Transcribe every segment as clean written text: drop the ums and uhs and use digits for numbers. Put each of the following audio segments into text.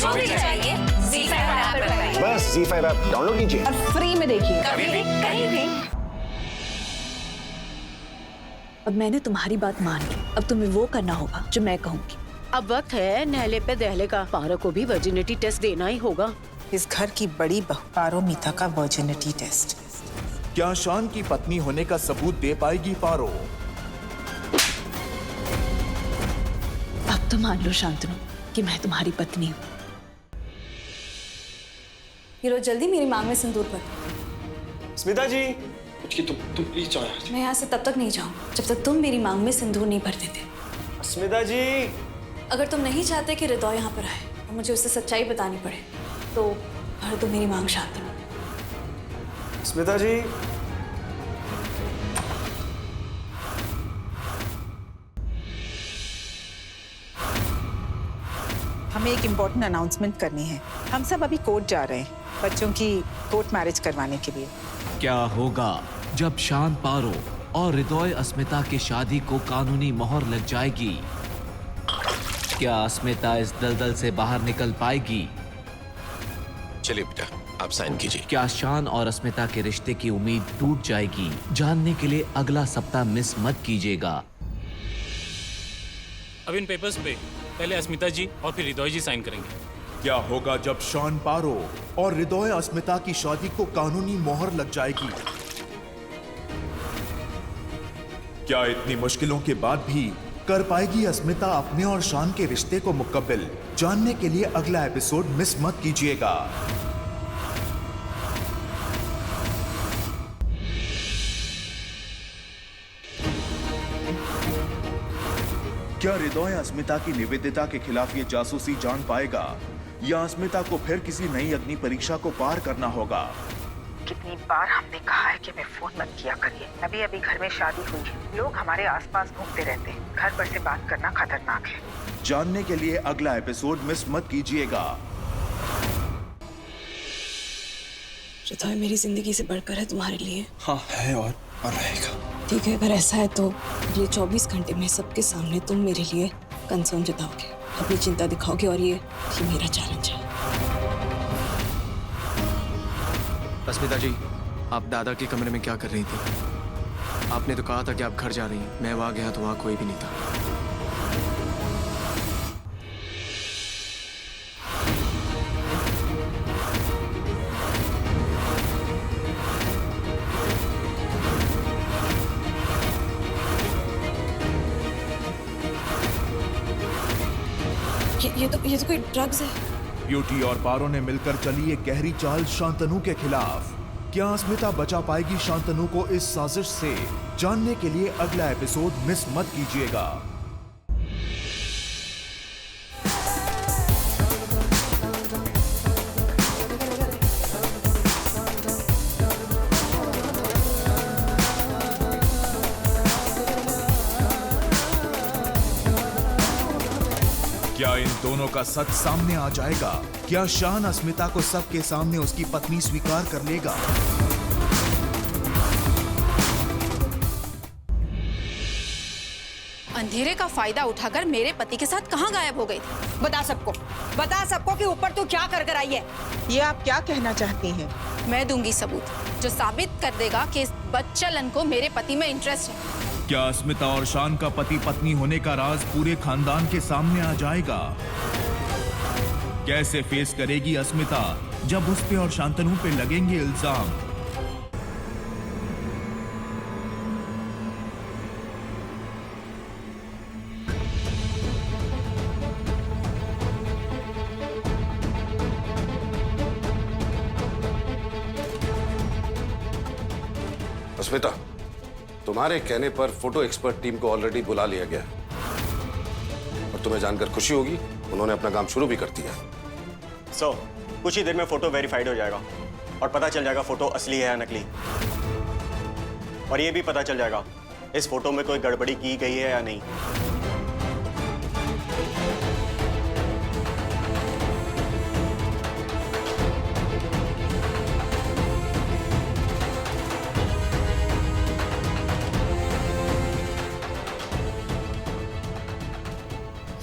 जो भी चाहिए ZEE5 ऐप पर पाइए। बस ZEE5 ऐप डाउनलोड कीजिए और फ्री में देखिए, कभी भी कहीं भी। अब मैंने तुम्हारी बात मान ली, अब तुम्हें वो करना होगा जो मैं कहूँगी। अब वक्त है नहले पे दहले का। पारो को भी वर्जिनिटी टेस्ट देना ही होगा। इस घर की बड़ी बहू पारोमिता का वर्जिनिटी टेस्ट। क्या शान की पत्नी होने का सबूत दे पाएगी पारो? अब तो मान लो शांतनु कि मैं तुम्हारी पत्नी हूँ। हीरो जल्दी मेरी मांग में सिंदूर भर। स्मिता जी कुछ की तुम प्लीज जाओ यहाँ से। मैं यहाँ से तब तक नहीं जाऊँ जब तक तुम मेरी मांग में सिंदूर नहीं भर देते। स्मिता जी अगर तुम नहीं चाहते कि हृदय यहाँ पर आए और मुझे उससे सच्चाई बतानी पड़े तो भर दो मेरी मांग शांतनु। स्मिता जी हमें एक इम्पोर्टेंट अनाउंसमेंट करनी है। हम सब अभी कोर्ट जा रहे हैं बच्चों की कोर्ट मैरिज करवाने के लिए। क्या होगा जब शान पारो और हृदय अस्मिता की शादी को कानूनी मोहर लग जाएगी? क्या अस्मिता इस दलदल से बाहर निकल पाएगी? चलिए बेटा आप साइन कीजिए। क्या शान और अस्मिता के रिश्ते की उम्मीद टूट जाएगी? जानने के लिए अगला सप्ताह मिस मत कीजिएगा। अब इन पेपर्स पे पहले अस्मिता जी और फिर हृदय जी साइन करेंगे। क्या होगा जब शान पारो और हृदय अस्मिता की शादी को कानूनी मोहर लग जाएगी? क्या इतनी मुश्किलों के बाद भी कर पाएगी अस्मिता अपने और शान के रिश्ते को मुकम्मल? जानने के लिए अगला एपिसोड मिस मत कीजिएगा। क्या हृदय अस्मिता की निवेदिता के खिलाफ ये जासूसी जान पाएगा या अस्मिता को फिर किसी नई अग्नि परीक्षा को पार करना होगा? कितनी बार हमने कहा है कि मैं फोन मत किया करिए। अभी अभी घर में शादी हुई है, लोग हमारे आसपास घूमते रहते हैं। घर पर से बात करना खतरनाक है। जानने के लिए अगला एपिसोड मिस मत कीजिएगा। हृदय मेरी जिंदगी से बढ़कर है तुम्हारे लिए। हाँ है और रहेगा। ठीक है, अगर ऐसा है तो अगले 24 घंटे में सबके सामने तुम मेरे लिए कंसर्न जताओगे, अपनी चिंता दिखाओगे और ये मेरा चैलेंज है। अस्मिता जी, आप दादा के कमरे में क्या कर रही थी? आपने तो कहा था कि आप घर जा रही हैं। मैं वहाँ गया तो वहाँ कोई भी नहीं था। ये तो कोई ड्रग्स है। ब्यूटी और पारो ने मिलकर चली ये गहरी चाल शांतनु के खिलाफ। क्या अस्मिता बचा पाएगी शांतनु को इस साजिश से? जानने के लिए अगला एपिसोड मिस मत कीजिएगा। क्या इन दोनों का सच सामने आ जाएगा? क्या शान अस्मिता को सबके सामने उसकी पत्नी स्वीकार कर लेगा? अंधेरे का फायदा उठाकर मेरे पति के साथ कहाँ गायब हो गई थी? बता सबको कि ऊपर तू क्या कर आई है। ये आप क्या कहना चाहती हैं? मैं दूंगी सबूत जो साबित कर देगा कि इस बच्चलन को मेरे पति में इंटरेस्ट है। क्या अस्मिता और शान का पति पत्नी होने का राज पूरे खानदान के सामने आ जाएगा? कैसे फेस करेगी अस्मिता जब उस पे और शांतनु पे लगेंगे इल्जाम? अस्मिता तुम्हारे कहने पर फोटो एक्सपर्ट टीम को ऑलरेडी बुला लिया गया और तुम्हें जानकर खुशी होगी उन्होंने अपना काम शुरू भी कर दिया। कुछ ही देर में फोटो वेरीफाइड हो जाएगा और पता चल जाएगा फोटो असली है या नकली। और ये भी पता चल जाएगा इस फोटो में कोई गड़बड़ी की गई है या नहीं।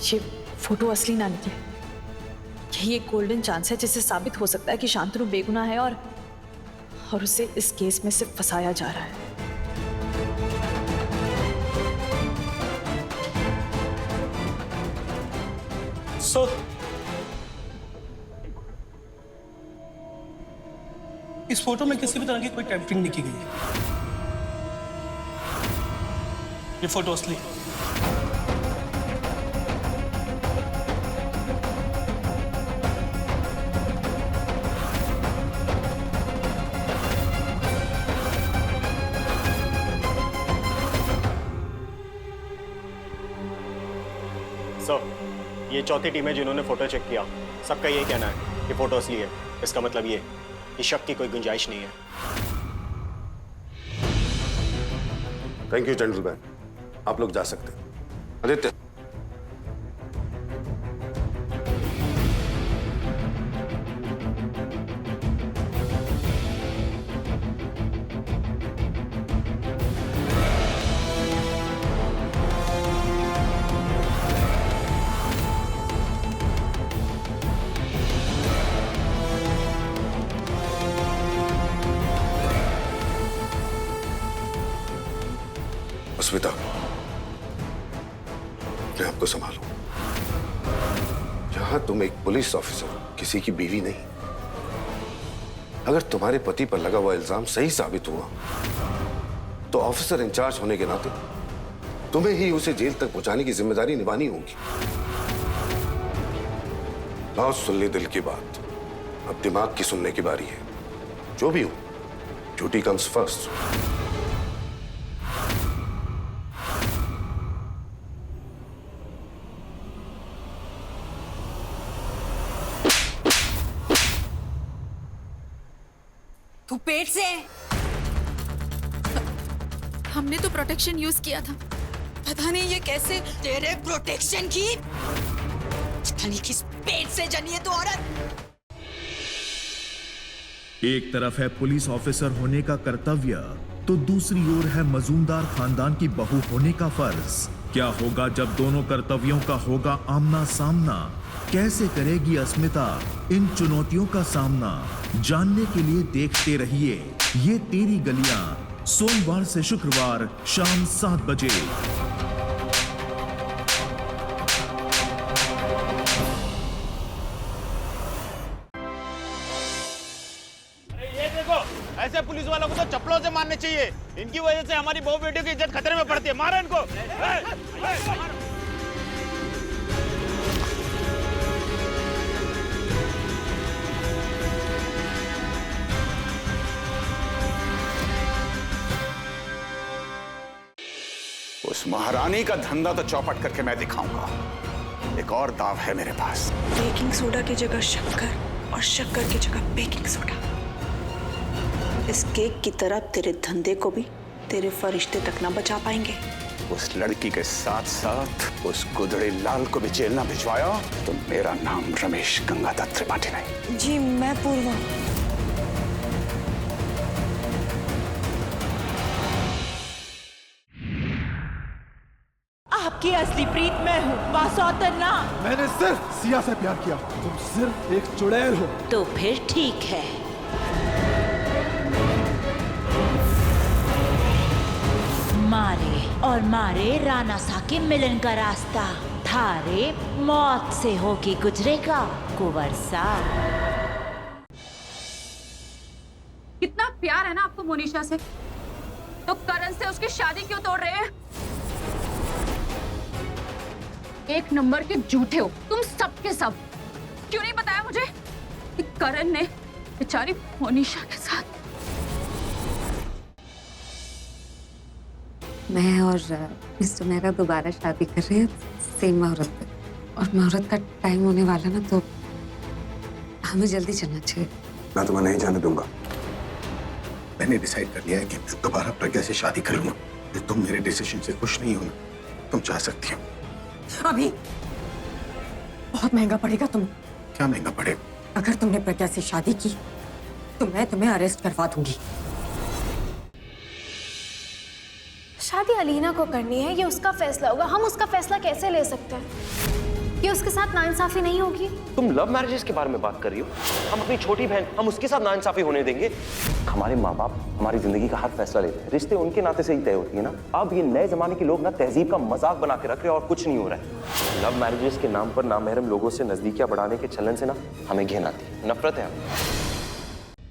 ये फोटो असली ना निकले, यही एक गोल्डन चांस है जिससे साबित हो सकता है कि शांतनु बेगुनाह है और उसे इस केस में सिर्फ फंसाया जा रहा है। इस फोटो में किसी भी तरह की कोई टेम्परिंग नहीं की गई है। ये फोटो असली है। ये चौथी टीम है जिन्होंने फोटो चेक किया। सबका यही कहना है कि फोटो असली है। इसका मतलब ये कि शक की कोई गुंजाइश नहीं है। थैंक यू जेंटलमैन, आप लोग जा सकते हैं। आदित्य, अस्मिता, मैं आपको संभालूं। यहां तुम एक पुलिस ऑफिसर, किसी की बीवी नहीं। अगर तुम्हारे पति पर लगा हुआ इल्जाम सही साबित हुआ तो ऑफिसर इंचार्ज होने के नाते तुम्हें ही उसे जेल तक पहुंचाने की जिम्मेदारी निभानी होगी। लाओ, सुन ली दिल की बात, अब दिमाग की सुनने की बारी है। जो भी हो, ड्यूटी कम्स फर्स्ट। तू पेट से हमने तो प्रोटेक्शन यूज किया था, पता नहीं ये कैसे। तेरे प्रोटेक्शन की पता नहीं किस पेट से जनी है तू औरत। एक तरफ है पुलिस ऑफिसर होने का कर्तव्य तो दूसरी ओर है मजूमदार खानदान की बहू होने का फर्ज। क्या होगा जब दोनों कर्तव्यों का होगा आमना सामना? कैसे करेगी अस्मिता इन चुनौतियों का सामना? जानने के लिए देखते रहिए ये तेरी गलियां, सोमवार से शुक्रवार शाम 7 बजे। ये देखो, ऐसे पुलिस वालों को तो चप्पलों से मारने चाहिए। इनकी वजह से हमारी बहू बेटियों की इज्जत खतरे में पड़ती है। मारो इनको। उस महारानी का धंधा तो चौपट करके मैं दिखाऊंगा। एक और दाव है मेरे पास। बेकिंग सोडा की जगह शक्कर और शक्कर की जगह बेकिंग सोडा। इस केक की तरह तेरे धंधे को भी तेरे फरिश्ते तक ना बचा पाएंगे। उस लड़की के साथ साथ उस गुदड़े लाल को भी जेल ना भिजवाया तो मेरा नाम रमेश गंगाधर त्रिपाठी नहीं। जी मैं पूर्वा। आपकी असली प्रीत मैं हूँ, वासौतर ना। मैंने सिर्फ सिया से प्यार किया, तुम सिर्फ एक चुड़ैल हो। तो फिर ठीक है। मारे और मारे राणा सा के मिलन का रास्ता, थारे मौत से होके गुजरेगा कुंवर सा। कितना प्यार है ना आपको मोनिशा से, तो करण से उसकी शादी क्यों तोड़ रहे हैं? एक नंबर के झूठे हो तुम सब के सब। क्यों नहीं बताया मुझे कि करण ने बेचारी मोनिशा के साथ। मैं और मिस्टर मेहरा दोबारा शादी कर रहे हैं सेम मुहूर्त पे, और मुहूर्त का टाइम होने वाला ना, तो हमें जल्दी चलना चाहिए। मैं तुम्हें नहीं जाने दूंगा। मैंने डिसाइड कर लिया है कि मैं दोबारा प्रज्ञा से शादी करूंगा। तो तुम मेरे डिसीजन से खुश नहीं हो ना, तुम जा सकती हो। अभी बहुत महंगा पड़ेगा तुम्हें। क्या महंगा पड़ेगा? अगर तुमने प्रज्ञा से शादी की तो मैं तुम्हें अरेस्ट करवा दूंगी। शादी अलीना को करनी है, ये उसका फैसला होगा। हम उसका फैसला कैसे ले सकते हैं? कि उसके साथ नाइंसाफी नहीं होगी। तुम लव मैरिजेस के बारे में बात कर रही हो? हम अपनी छोटी बहन, हम उसके साथ नाइंसाफी होने देंगे? हमारे माँ बाप हमारी जिंदगी का हर फैसला लेते हैं, रिश्ते उनके नाते से ही तय होती है ना। अब ये नए जमाने के लोग ना तहजीब का मजाक बना के रख रहे हैं और कुछ नहीं हो रहा है। लव मैरिजेस के नाम पर नामहरम लोगों से नजदीकियां बढ़ाने के चलन से ना हमें घिन आती है, नफरत है हमें।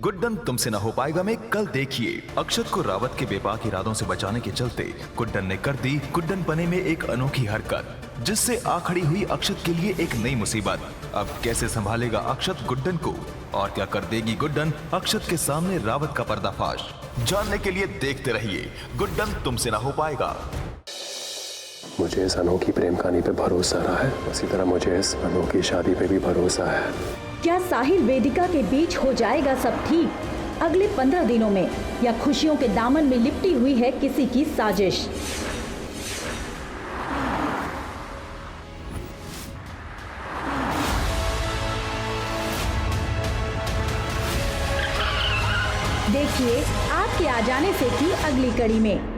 गुड्डन तुमसे ना हो पाएगा में कल देखिए अक्षत को रावत के बेपाक इरादों से बचाने के चलते गुड्डन ने कर दी गुड्डन पने में एक अनोखी हरकत, जिससे आ खड़ी हुई अक्षत के लिए एक नई मुसीबत। अब कैसे संभालेगा अक्षत गुड्डन को और क्या कर देगी गुड्डन अक्षत के सामने रावत का पर्दाफाश? जानने के लिए देखते रहिए गुड्डन तुमसे ना हो पाएगा। मुझे इस अनोखी प्रेम कहानी पे भरोसा रहा है, उसी तरह मुझे इस अनोखी शादी पे भी भरोसा है। क्या साहिल वेदिका के बीच हो जाएगा सब ठीक अगले 15 दिनों में, या खुशियों के दामन में लिपटी हुई है किसी की साजिश? देखिए आपके आ जाने से थी अगली कड़ी में।